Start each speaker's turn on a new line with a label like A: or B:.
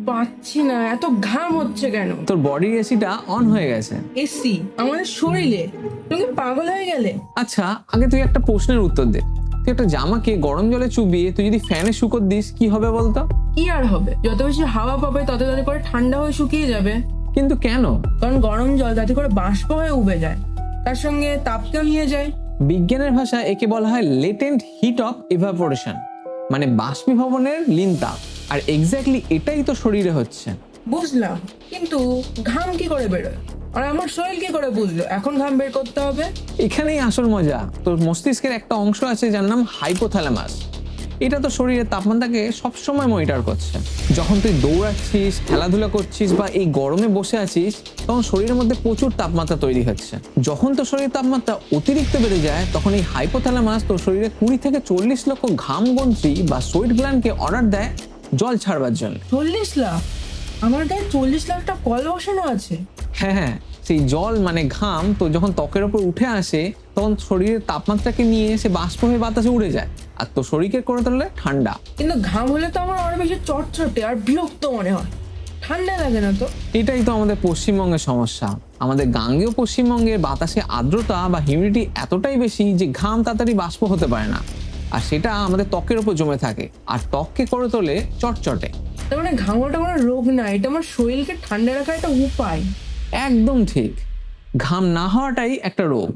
A: পাচ্ছি না, এত ঘাম হচ্ছে কেন?
B: তোর বডির এসিটা অন হয়ে গেছে।
A: এসি আমাদের শরীরে? তুমি কি পাগল হয়ে গেলে?
B: আচ্ছা, আগে তুই একটা প্রশ্নের উত্তর দে। তুই একটা জামাকে গরম জলে চুবিয়ে তুই যদি ফ্যানে শুকোত দিস, কি হবে বলতো?
A: কি আর হবে, যত বেশি হাওয়া পাবে তত তত করে ঠান্ডা হয়ে শুকিয়ে যাবে।
B: কিন্তু কেন?
A: কারণ গরম জল তাতে করে বাষ্প হয়ে উবে যায়, তার সঙ্গে তাপকেও নিয়ে যায়।
B: বিজ্ঞানের ভাষায় একে বলা হয় লেটেন্ট হিট অফ ইভাপোরেশন, মানে বাষ্পীভবনের লীন তাপ। আর এক্স্যাক্টলি এটাই তো শরীরে হচ্ছে।
A: বুঝলাম, কিন্তু ঘাম কি করে বেরোয় আর আমার শরীর কি করে বুঝলো এখন ঘাম বের করতে হবে?
B: এখানেই আসল মজা। তোর মস্তিষ্কের একটা অংশ আছে যার নাম হাইপোথ্যালামাস। এটা তো শরীরের তাপমাত্রাকে সবসময় মনিটর করছে। যখন তুই দৌড়াচ্ছিস, খেলাধুলা করছিস বা এই গরমে বসে আছিস, তখন শরীরের মধ্যে প্রচুর তাপমাত্রা তৈরি হচ্ছে। যখন তোর শরীরের তাপমাত্রা অতিরিক্ত বেড়ে যায়, তখন এই হাইপোথ্যালামাস তোর শরীরে 20 থেকে 40 লক্ষ ঘাম গ্রন্থি বা সোয়েট গ্ল্যান্ডকে অর্ডার দেয় জল ছাড়বার জন্য।
A: 40 লাখ? আমার গায়ে 40 লাখটা কল বসানো আছে।
B: হ্যাঁ, সেই জল মানে ঘাম তো যখন ত্বকের ওপর উঠে আসে, তখন শরীরের তাপমাত্রাকে নিয়ে সে বাষ্প হয়ে বাতাসে উড়ে যায় আর তো শরীরকে করে তোলে ঠান্ডা।
A: কিন্তু ঘাম হলে তো আমার আরো বেশি চটচটে আর বিরক্ত মনে হয়, ঠান্ডা লাগে না তো?
B: এটাই তো আমাদের পশ্চিমবঙ্গের সমস্যা। আমাদের গাঙ্গেয় পশ্চিমবঙ্গের বাতাসে আর্দ্রতা বা হিউমিডিটি এতটাই বেশি যে ঘাম তাড়াতাড়ি বাষ্প হতে পারে না, আর সেটা আমাদের ত্বকের উপর জমে থাকে আর ত্বককে করে তোলে চটচটে।
A: তার মানে ঘামাটা কোনো রোগ না, এটা আমার শরীরকে ঠান্ডা রাখার একটা উপায়।
B: একদম ঠিক, ঘাম না হওয়াটাই একটা রোগ।